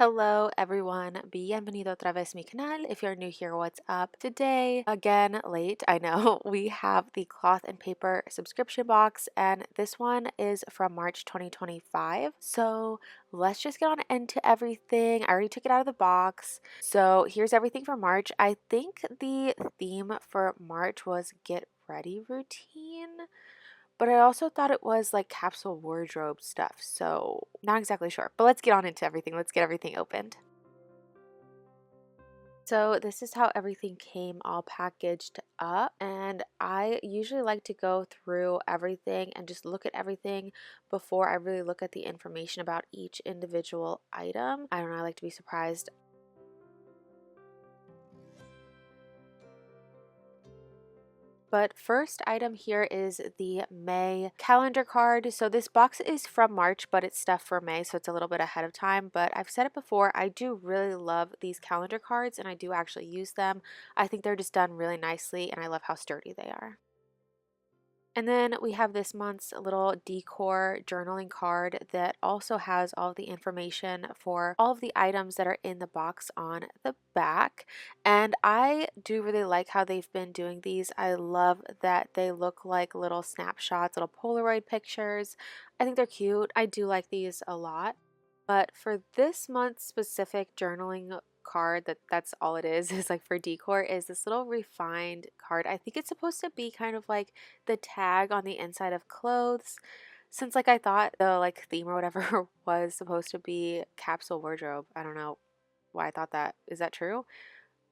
Hello everyone, bienvenido otra vez mi canal. If you're new here, what's up? Today, again late, I know, we have the cloth and paper subscription box and this one is from March 2025. So let's just get on into everything. I already took it out of the box. So here's everything for March. I think the theme for March was get ready routine. But I also thought it was like capsule wardrobe stuff, so not exactly sure. But let's get on into everything. Let's get everything opened. So this is how everything came all packaged up, and I usually like to go through everything and just look at everything before I really look at the information about each individual item. I don't know, I like to be surprised. But first item here is the May calendar card. So this box is from March, but it's stuff for May, so it's a little bit ahead of time. But I've said it before, I do really love these calendar cards and I do actually use them. I think they're just done really nicely and I love how sturdy they are. And then we have this month's little decor journaling card that also has all of the information for all of the items that are in the box on the back. And I do really like how they've been doing these. I love that they look like little snapshots, little Polaroid pictures. I think they're cute. I do like these a lot. But for this month's specific journaling card, that's all it is like for decor, is this little refined card. I think it's supposed to be kind of like the tag on the inside of clothes, since like I thought the like theme or whatever was supposed to be capsule wardrobe. I don't know why I thought that. Is that true?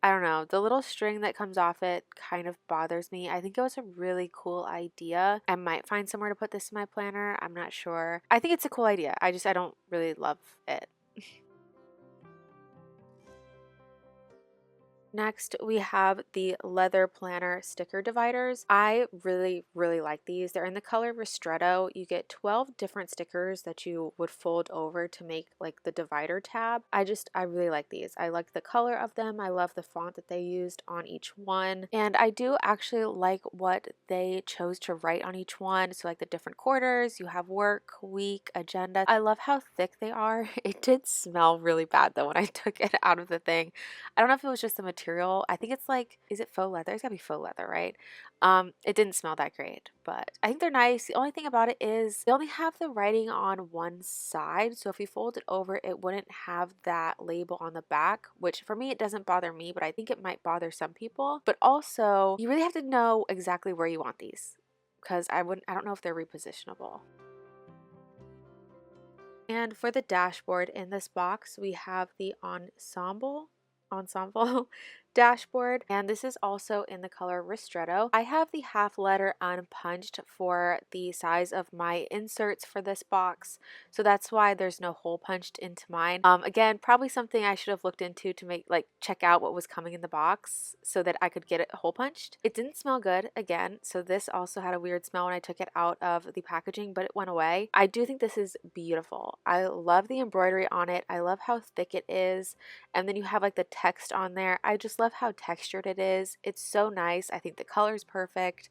I don't know. The little string that comes off it kind of bothers me. I think it was a really cool idea. I might find somewhere to put this in my planner. I'm not sure. I think it's a cool idea. I don't really love it. Next, we have the leather planner sticker dividers. I really, really like these. They're in the color ristretto. You get 12 different stickers that you would fold over to make like the divider tab. I really like these. I like the color of them. I love the font that they used on each one. And I do actually like what they chose to write on each one. So like the different quarters, you have work, week, agenda. I love how thick they are. It did smell really bad though when I took it out of the thing. I don't know if it was just the material. I think it's like, is it faux leather? It's gotta be faux leather, right? It didn't smell that great, but I think they're nice. The only thing about it is they only have the writing on one side. So if you fold it over, it wouldn't have that label on the back, which for me, it doesn't bother me, but I think it might bother some people. But also, you really have to know exactly where you want these because I don't know if they're repositionable. And for the dashboard in this box, we have the Ensemble Dashboard, and this is also in the color ristretto. I have the half letter unpunched for the size of my inserts for this box, so that's why there's no hole punched into mine. Again, probably something I should have looked into to make check out what was coming in the box so that I could get it hole punched. It didn't smell good again, so this also had a weird smell when I took it out of the packaging, but it went away. I do think this is beautiful. I love the embroidery on it. I love how thick it is, and then you have like the text on there. I just love how textured it is. It's so nice. I think the color is perfect.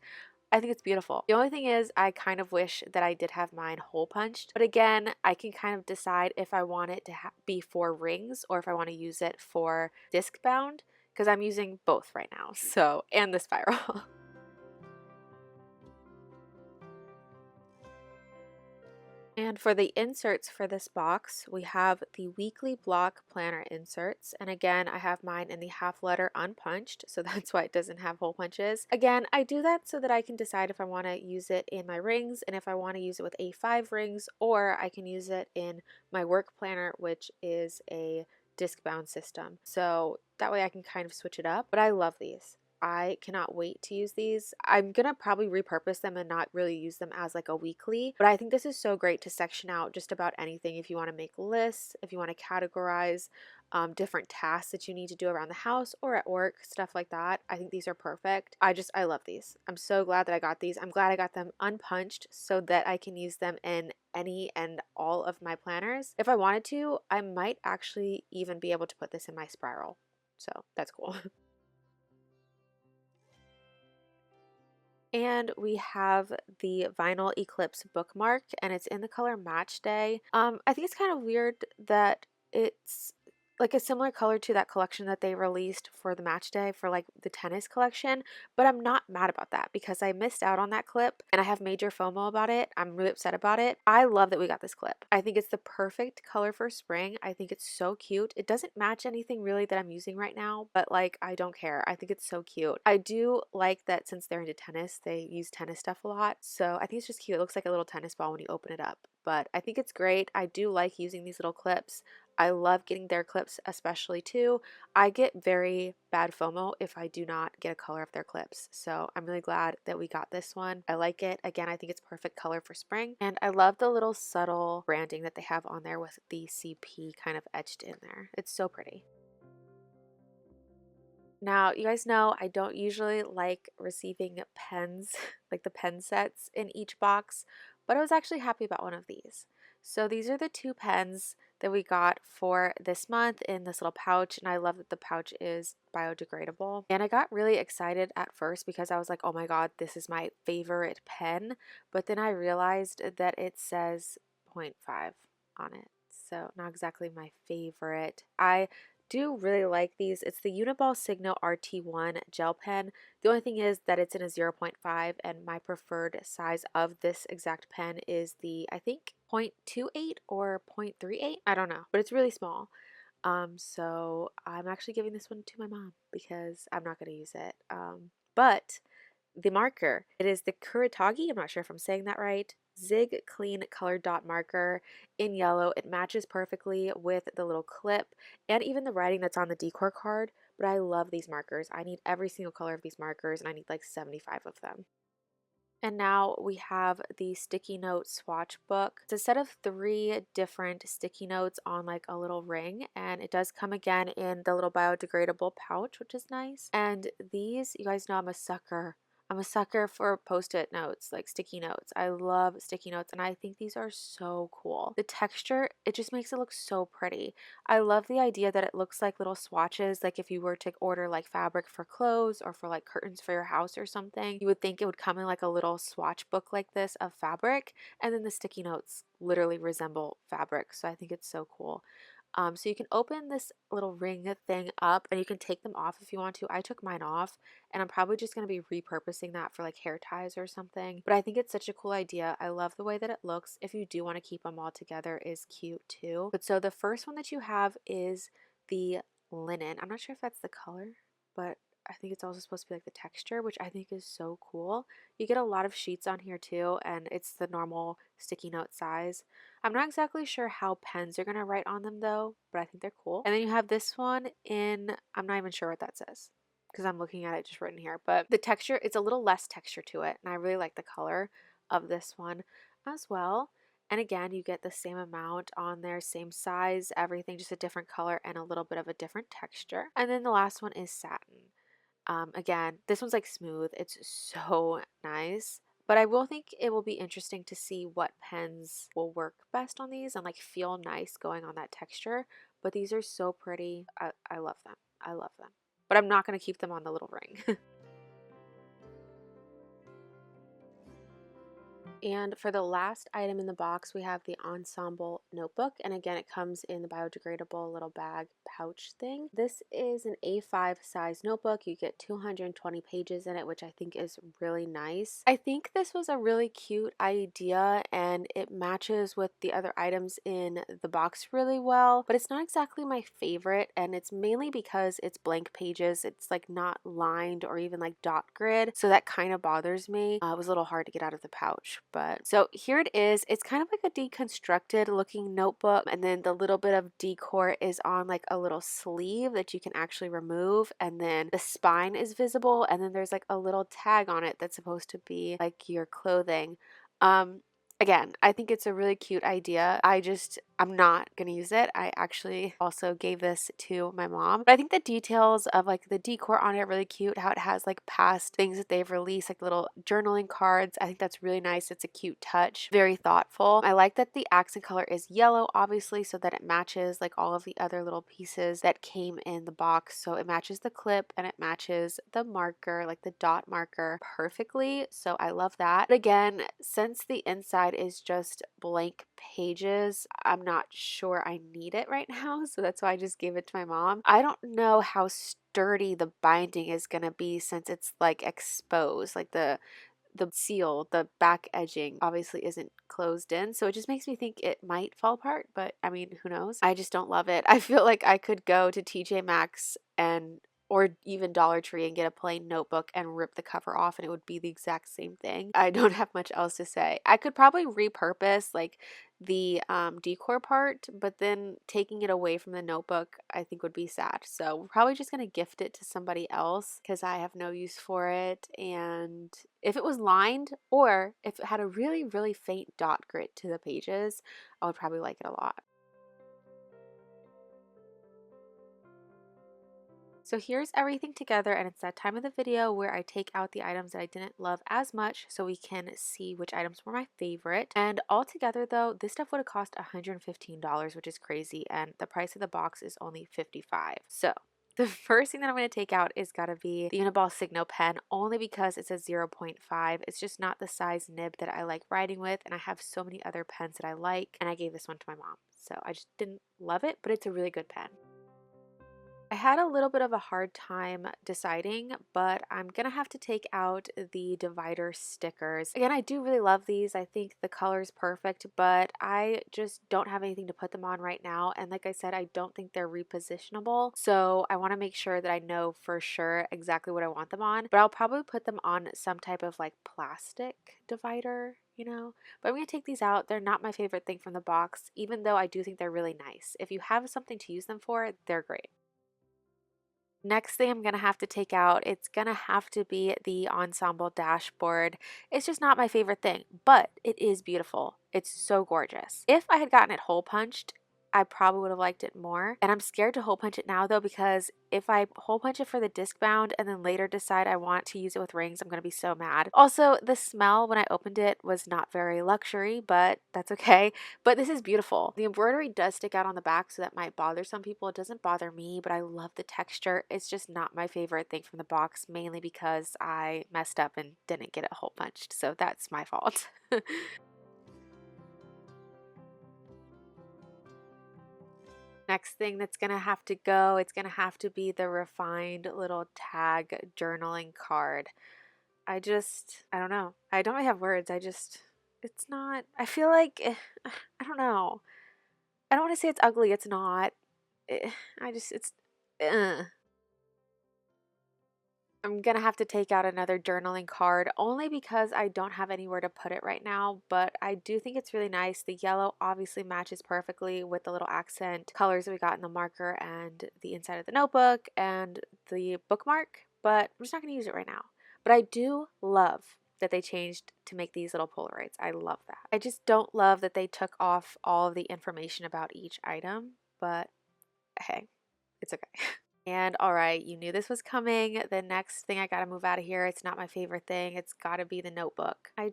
I think it's beautiful. The only thing is I kind of wish that I did have mine hole punched, but again, I can kind of decide if I want it to be for rings or if I want to use it for disc bound, because I'm using both right now, so, and the spiral. And for the inserts for this box, we have the weekly block planner inserts. And again, I have mine in the half letter unpunched, so that's why it doesn't have hole punches. Again, I do that so that I can decide if I want to use it in my rings and if I want to use it with A5 rings, or I can use it in my work planner, which is a disc bound system. So that way I can kind of switch it up, but I love these. I cannot wait to use these. I'm gonna probably repurpose them and not really use them as like a weekly, but I think this is so great to section out just about anything. If you want to make lists, if you want to categorize different tasks that you need to do around the house or at work, stuff like that. I think these are perfect. I love these. I'm so glad that I got these. I'm glad I got them unpunched so that I can use them in any and all of my planners. If I wanted to, I might actually even be able to put this in my spiral. So that's cool. And we have the vinyl eCLIPse bookmark, and it's in the color Match Day. I think it's kind of weird that it's like a similar color to that collection that they released for the match day for like the tennis collection, but I'm not mad about that because I missed out on that clip and I have major FOMO about it. I'm really upset about it. I love that we got this clip. I think it's the perfect color for spring. I think it's so cute. It doesn't match anything really that I'm using right now, but like I don't care. I think it's so cute. I do like that since they're into tennis, they use tennis stuff a lot. So I think it's just cute. It looks like a little tennis ball when you open it up, but I think it's great. I do like using these little clips. I love getting their clips especially too. I get very bad FOMO if I do not get a color of their clips. So I'm really glad that we got this one. I like it. Again, I think it's perfect color for spring. And I love the little subtle branding that they have on there with the CP kind of etched in there. It's so pretty. Now, you guys know I don't usually like receiving pens, like the pen sets in each box, but I was actually happy about one of these. So these are the two pens that we got for this month in this little pouch, and I love that the pouch is biodegradable. And I got really excited at first because I was like, oh my god, this is my favorite pen, but then I realized that it says 0.5 on it. So not exactly my favorite. I do really like these. It's the Uniball Signo RT1 Gel Pen. The only thing is that it's in a 0.5 and my preferred size of this exact pen is the, I think, 0.28 or 0.38. I don't know, but it's really small. So I'm actually giving this one to my mom because I'm not going to use it. But the marker, it is the Kuretake, I'm not sure if I'm saying that right, Zig Clean Color Dot Marker in yellow. It matches perfectly with the little clip and even the writing that's on the decor card, but I love these markers. I need every single color of these markers and I need like 75 of them. And now we have the sticky note swatch book. It's a set of 3 different sticky notes on like a little ring, and it does come again in the little biodegradable pouch, which is nice. And these, you guys know I'm a sucker. I'm a sucker for post-it notes, like sticky notes. I love sticky notes, and I think these are so cool. The texture, it just makes it look so pretty. I love the idea that it looks like little swatches, like if you were to order like fabric for clothes or for like curtains for your house or something, you would think it would come in like a little swatch book like this of fabric, and then the sticky notes literally resemble fabric, so I think it's so cool. So you can open this little ring thing up and you can take them off if you want to. I took mine off and I'm probably just going to be repurposing that for like hair ties or something. But I think it's such a cool idea. I love the way that it looks. If you do want to keep them all together, is cute too. But so the first one that you have is the linen. I'm not sure if that's the color, but I think it's also supposed to be like the texture, which I think is so cool. You get a lot of sheets on here too, and it's the normal sticky note size. I'm not exactly sure how pens are going to write on them though, but I think they're cool. And then you have this one in, I'm not even sure what that says because I'm looking at it just written here, but the texture, it's a little less texture to it, and I really like the color of this one as well. And again, you get the same amount on there, same size, everything, just a different color and a little bit of a different texture. And then the last one is satin. Again, this one's like smooth. It's so nice. But I will think it will be interesting to see what pens will work best on these and like feel nice going on that texture. But these are so pretty. I love them. I love them. But I'm not going to keep them on the little ring. And for the last item in the box, we have the Ensemble Notebook. And again, it comes in the biodegradable little bag pouch thing. This is an A5 size notebook. You get 220 pages in it, which I think is really nice. I think this was a really cute idea and it matches with the other items in the box really well, but it's not exactly my favorite, and it's mainly because it's blank pages. It's like not lined or even like dot grid, so that kind of bothers me. It was a little hard to get out of the pouch. But so here it is. It's kind of like a deconstructed looking notebook, and then the little bit of decor is on like a little sleeve that you can actually remove, and then the spine is visible, and then there's like a little tag on it that's supposed to be like your clothing. Again, I think it's a really cute idea. I'm not gonna use it. I actually also gave this to my mom. But I think the details of like the decor on it are really cute. How it has like past things that they've released, like little journaling cards. I think that's really nice. It's a cute touch. Very thoughtful. I like that the accent color is yellow, obviously, so that it matches like all of the other little pieces that came in the box. So it matches the clip and it matches the marker, like the dot marker, perfectly. So I love that. But again, since the inside inside is just blank pages. I'm not sure I need it right now, so that's why I just gave it to my mom. I don't know how sturdy the binding is gonna be since it's like exposed, like the seal, the back edging obviously isn't closed in, so it just makes me think it might fall apart, but I mean, who knows? I just don't love it. I feel like I could go to TJ Maxx and or even Dollar Tree and get a plain notebook and rip the cover off and it would be the exact same thing. I don't have much else to say. I could probably repurpose like the decor part, but then taking it away from the notebook I think would be sad. So we're probably just going to gift it to somebody else because I have no use for it. And if it was lined or if it had a really, really faint dot grit to the pages, I would probably like it a lot. So here's everything together, and it's that time of the video where I take out the items that I didn't love as much so we can see which items were my favorite. And all together though, this stuff would have cost $115, which is crazy, and the price of the box is only $55. So the first thing that I'm going to take out is got to be the Uniball Signo pen, only because it's a 0.5. It's just not the size nib that I like writing with, and I have so many other pens that I like, and I gave this one to my mom. So I just didn't love it, but it's a really good pen. I had a little bit of a hard time deciding, but I'm gonna have to take out the divider stickers. Again, I do really love these. I think the color is perfect, but I just don't have anything to put them on right now. And like I said, I don't think they're repositionable. So I wanna make sure that I know for sure exactly what I want them on, but I'll probably put them on some type of like plastic divider, you know. But I'm going to take these out. They're not my favorite thing from the box, even though I do think they're really nice. If you have something to use them for, they're great. Next thing I'm going to have to take out, it's going to have to be the Ensemble Dashboard. It's just not my favorite thing, but it is beautiful. It's so gorgeous. If I had gotten it hole punched, I probably would have liked it more. And I'm scared to hole punch it now though, because if I hole punch it for the disc bound and then later decide I want to use it with rings, I'm going to be so mad. Also, the smell when I opened it was not very luxury, but that's okay. But this is beautiful. The embroidery does stick out on the back, so that might bother some people. It doesn't bother me, but I love the texture. It's just not my favorite thing from the box, mainly because I messed up and didn't get it hole punched. So that's my fault. Next thing that's gonna have to go, it's gonna have to be the refined little tag journaling card. I don't know. I don't really have words. It's not, I feel like, I don't know. I don't want to say it's ugly. It's not. It's, uh. I'm gonna have to take out another journaling card only because I don't have anywhere to put it right now, but I do think it's really nice. The yellow obviously matches perfectly with the little accent colors that we got in the marker and the inside of the notebook and the bookmark, but I'm just not gonna use it right now. But I do love that they changed to make these little Polaroids. I love that. I just don't love that they took off all of the information about each item, but hey, it's okay. And all right, you knew this was coming. The next thing I gotta move out of here, it's not my favorite thing. It's gotta be the notebook. I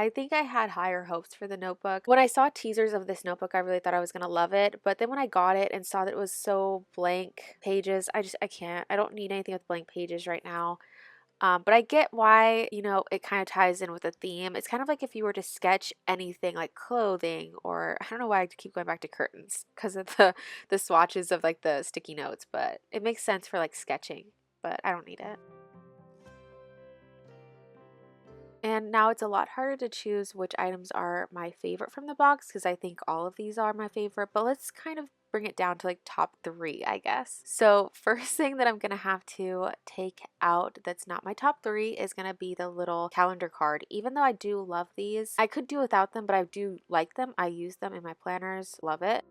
think I had higher hopes for the notebook. When I saw teasers of this notebook, I really thought I was gonna love it. But then when I got it and saw that it was so blank pages, I can't. I don't need anything with blank pages right now. But I get why, you know, it kind of ties in with the theme. It's kind of like if you were to sketch anything like clothing, or I don't know why I keep going back to curtains because of the swatches of like the sticky notes, but it makes sense for like sketching, but I don't need it. And now it's a lot harder to choose which items are my favorite from the box because I think all of these are my favorite, but let's kind of bring it down to like top three, I guess. So first thing that I'm gonna have to take out that's not my top three is gonna be the little calendar card. Even though I do love these, I could do without them, but I do like them. I use them in my planners, love it.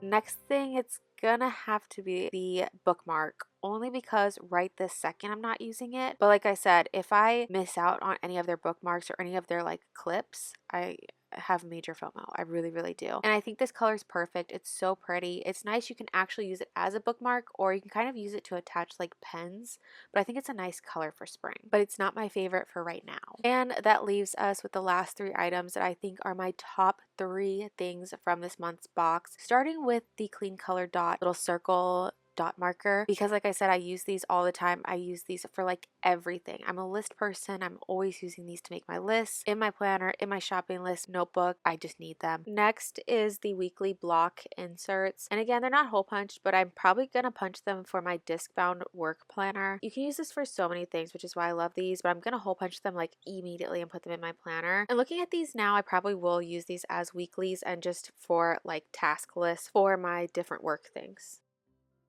Next thing, it's gonna have to be the bookmark, only because right this second I'm not using it. But like I said, if I miss out on any of their bookmarks or any of their like clips, I have major FOMO. I really, really do. And I think this color is perfect. It's so pretty. It's nice. You can actually use it as a bookmark, or you can kind of use it to attach like pens, but I think it's a nice color for spring, but it's not my favorite for right now. And that leaves us with the last three items that I think are my top three things from this month's box, starting with the clean color dot little circle dot marker because like I said, I use these all the time. I use these for like everything. I'm a list person. I'm always using these to make my lists, in my planner, in my shopping list, notebook. I just need them. Next is the weekly block inserts. And again, they're not hole punched, but I'm probably going to punch them for my disc bound work planner. You can use this for so many things, which is why I love these, but I'm going to hole punch them like immediately and put them in my planner. And looking at these now, I probably will use these as weeklies and just for like task lists for my different work things.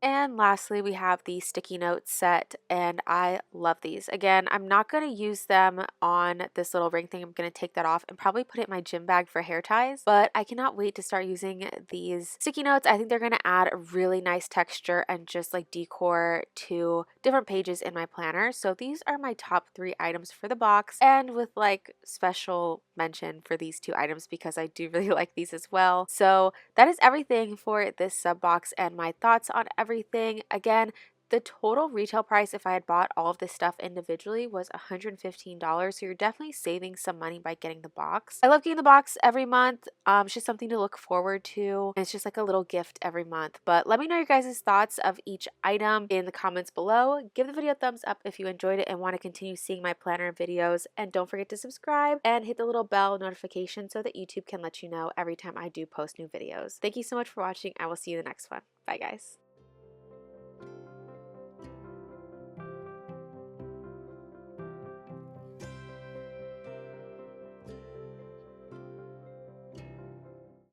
And lastly, we have the sticky note set, and I love these. Again, I'm not going to use them on this little ring thing. I'm going to take that off and probably put it in my gym bag for hair ties, but I cannot wait to start using these sticky notes. I think they're going to add a really nice texture and just like decor to different pages in my planner. So these are my top 3 items for the box, and with like special mention for these 2 items because I do really like these as well. So that is everything for this sub box and my thoughts on everything. Again, the total retail price if I had bought all of this stuff individually was $115, so you're definitely saving some money by getting the box. I love getting the box every month. It's just something to look forward to. And it's just like a little gift every month. But let me know your guys' thoughts of each item in the comments below. Give the video a thumbs up if you enjoyed it and want to continue seeing my planner videos. And don't forget to subscribe and hit the little bell notification so that YouTube can let you know every time I do post new videos. Thank you so much for watching. I will see you in the next one. Bye guys.